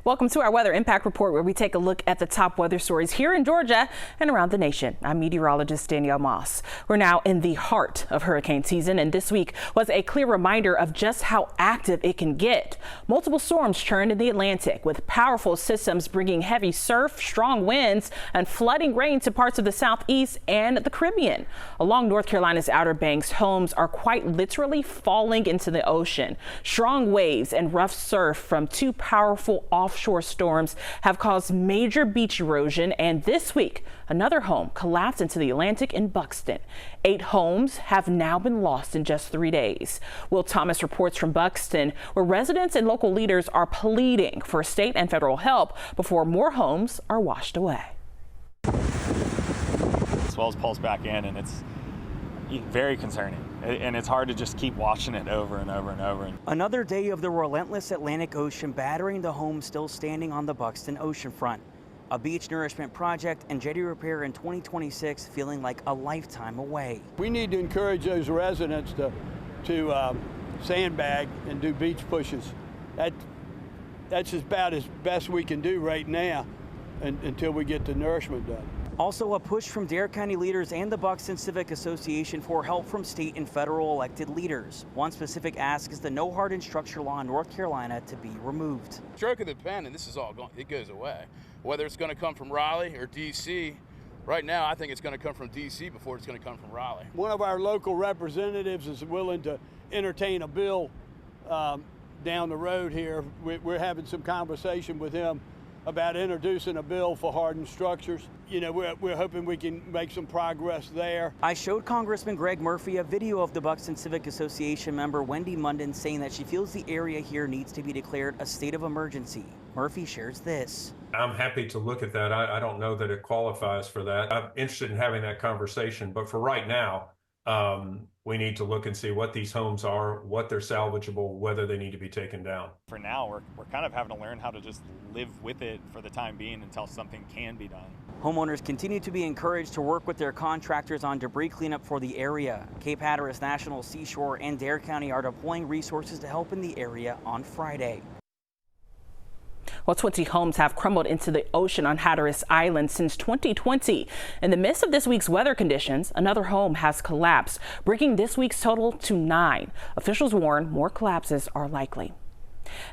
Welcome to our Weather Impact Report, where we take a look at the top weather stories here in Georgia and around the nation. I'm meteorologist Danielle Moss. We're now in the heart of hurricane season, and this week was a clear reminder of just how active it can get. Multiple storms churned in the Atlantic, with powerful systems bringing heavy surf, strong winds, and flooding rain to parts of the southeast and the Caribbean. Along North Carolina's Outer Banks, homes are quite literally falling into the ocean. Strong waves and rough surf from two powerful offshore storms have caused major beach erosion, and this week another home collapsed into the Atlantic in Buxton. 8 homes have now been lost in just 3 days. Will Thomas reports from Buxton, where residents and local leaders are pleading for state and federal help before more homes are washed away. Swells pulse back in, and it's very concerning, and it's hard to just keep watching it over and over and over. Another day of the relentless Atlantic Ocean battering the homes still standing on the Buxton oceanfront. A beach nourishment project and jetty repair in 2026 feeling like a lifetime away. We need to encourage those residents to sandbag and do beach pushes. That's about as best we can do right now until we get the nourishment done. Also a push from Dare County leaders and the Buxton Civic Association for help from state and federal elected leaders. One specific ask is the no hardened structure law in North Carolina to be removed. Stroke of the pen, and this is all gone, it goes away. Whether it's going to come from Raleigh or D.C., right now I think it's going to come from D.C. before it's going to come from Raleigh. One of our local representatives is willing to entertain a bill down the road here. We're having some conversation with him about introducing a bill for hardened structures. You know, we're hoping we can make some progress there. I showed Congressman Greg Murphy a video of the Buxton Civic Association member Wendy Munden saying that she feels the area here needs to be declared a state of emergency. Murphy shares this. I'm happy to look at that. I don't know that it qualifies for that. I'm interested in having that conversation, but for right now, we need to look and see what these homes are, what they're salvageable, whether they need to be taken down. For now, we're kind of having to learn how to just live with it for the time being until something can be done. Homeowners continue to be encouraged to work with their contractors on debris cleanup for the area. Cape Hatteras National Seashore and Dare County are deploying resources to help in the area on Friday. Well, 20 homes have crumbled into the ocean on Hatteras Island since 2020. In the midst of this week's weather conditions, another home has collapsed, bringing this week's total to 9. Officials warn more collapses are likely.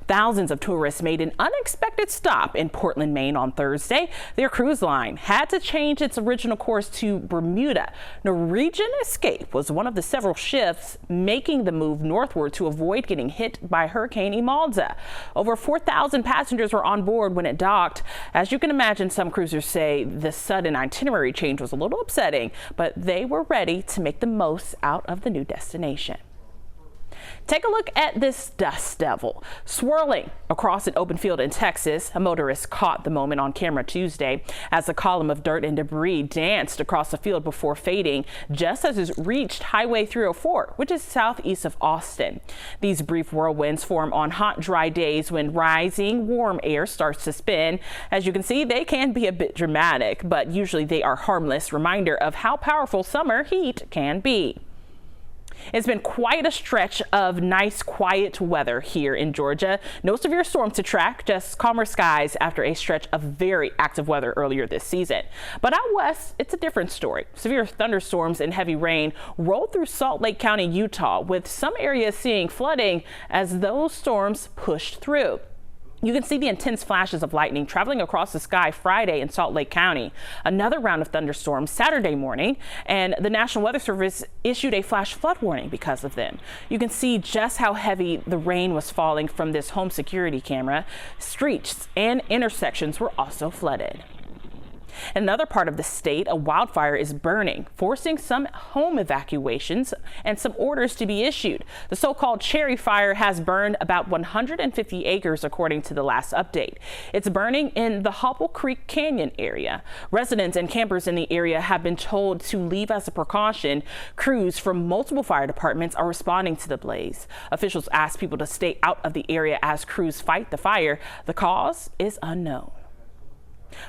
Thousands of tourists made an unexpected stop in Portland, Maine on Thursday. Their cruise line had to change its original course to Bermuda. Norwegian Escape was one of the several ships making the move northward to avoid getting hit by Hurricane Imelda. Over 4,000 passengers were on board when it docked. As you can imagine, some cruisers say the sudden itinerary change was a little upsetting, but they were ready to make the most out of the new destination. Take a look at this dust devil swirling across an open field in Texas. A motorist caught the moment on camera Tuesday as a column of dirt and debris danced across the field before fading just as it reached Highway 304, which is southeast of Austin. These brief whirlwinds form on hot, dry days when rising warm air starts to spin. As you can see, they can be a bit dramatic, but usually they are harmless reminder of how powerful summer heat can be. It's been quite a stretch of nice, quiet weather here in Georgia. No severe storms to track, just calmer skies after a stretch of very active weather earlier this season. But out west, it's a different story. Severe thunderstorms and heavy rain rolled through Salt Lake County, Utah, with some areas seeing flooding as those storms pushed through. You can see the intense flashes of lightning traveling across the sky Friday in Salt Lake County. Another round of thunderstorms Saturday morning, and the National Weather Service issued a flash flood warning because of them. You can see just how heavy the rain was falling from this home security camera. Streets and intersections were also flooded. In another part of the state, a wildfire is burning, forcing some home evacuations and some orders to be issued. The so-called Cherry Fire has burned about 150 acres, according to the last update. It's burning in the Hopple Creek Canyon area. Residents and campers in the area have been told to leave as a precaution. Crews from multiple fire departments are responding to the blaze. Officials ask people to stay out of the area as crews fight the fire. The cause is unknown.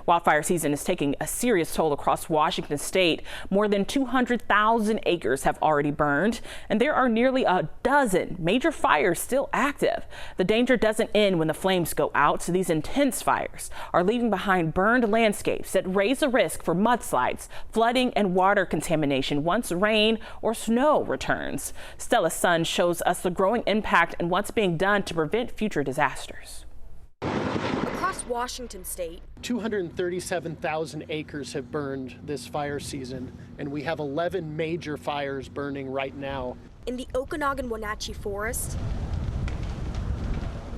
Wildfire season is taking a serious toll across Washington state. More than 200,000 acres have already burned, and there are nearly a dozen major fires still active. The danger doesn't end when the flames go out, so these intense fires are leaving behind burned landscapes that raise the risk for mudslides, flooding, and water contamination once rain or snow returns. Stella Sun shows us the growing impact and what's being done to prevent future disasters. Across Washington state, 237,000 acres have burned this fire season, and we have 11 major fires burning right now. In the Okanagan-Wenatchee Forest,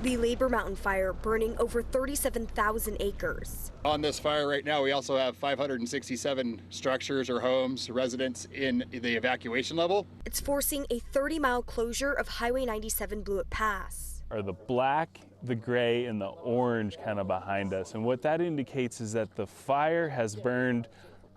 the Labor Mountain Fire burning over 37,000 acres. On this fire right now, we also have 567 structures or homes, residents in the evacuation level. It's forcing a 30-mile closure of Highway 97 Blewett Pass. Are the black, the gray, and the orange kind of behind us. And what that indicates is that the fire has burned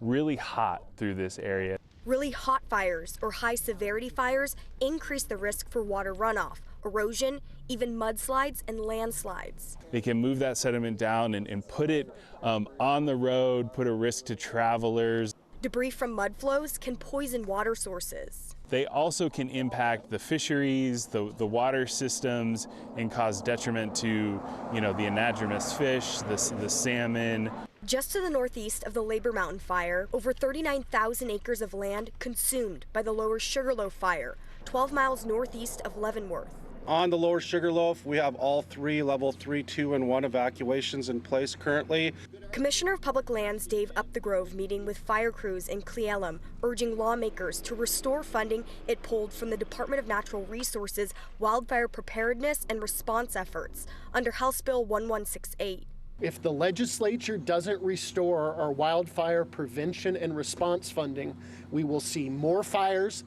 really hot through this area. Really hot fires or high severity fires increase the risk for water runoff, erosion, even mudslides and landslides. They can move that sediment down and put it on the road, put a risk to travelers. Debris from mud flows can poison water sources. They also can impact the fisheries, the water systems, and cause detriment to, the anadromous fish, the salmon. Just to the northeast of the Labor Mountain Fire, over 39,000 acres of land consumed by the Lower Sugarloaf Fire, 12 miles northeast of Leavenworth. On the Lower Sugarloaf, we have all three level 3, 2, and 1 evacuations in place currently. Commissioner of Public Lands Dave Upthegrove meeting with fire crews in Cle Elum, urging lawmakers to restore funding it pulled from the Department of Natural Resources wildfire preparedness and response efforts under House Bill 1168. If the legislature doesn't restore our wildfire prevention and response funding, we will see more fires,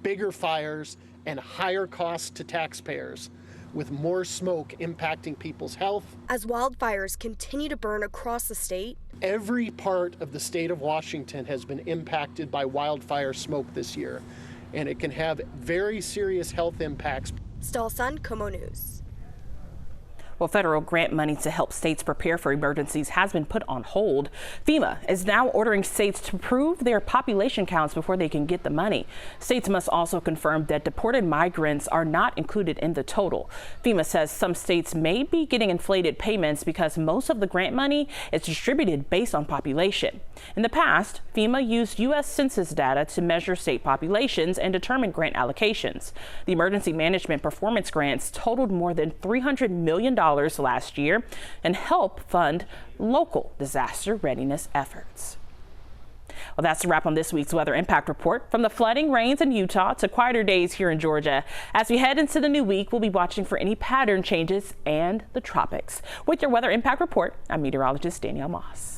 bigger fires, and higher costs to taxpayers, with more smoke impacting people's health. As wildfires continue to burn across the state, every part of the state of Washington has been impacted by wildfire smoke this year, and it can have very serious health impacts. Stella Sun, Como News. Well, federal grant money to help states prepare for emergencies has been put on hold. FEMA is now ordering states to prove their population counts before they can get the money. States must also confirm that deported migrants are not included in the total. FEMA says some states may be getting inflated payments because most of the grant money is distributed based on population. In the past, FEMA used U.S. Census data to measure state populations and determine grant allocations. The Emergency Management Performance Grants totaled more than $300 million last year and help fund local disaster readiness efforts. Well, that's a wrap on this week's weather impact report. From the flooding rains in Utah to quieter days here in Georgia. As we head into the new week, we'll be watching for any pattern changes and the tropics. With your weather impact report, I'm meteorologist Danielle Moss.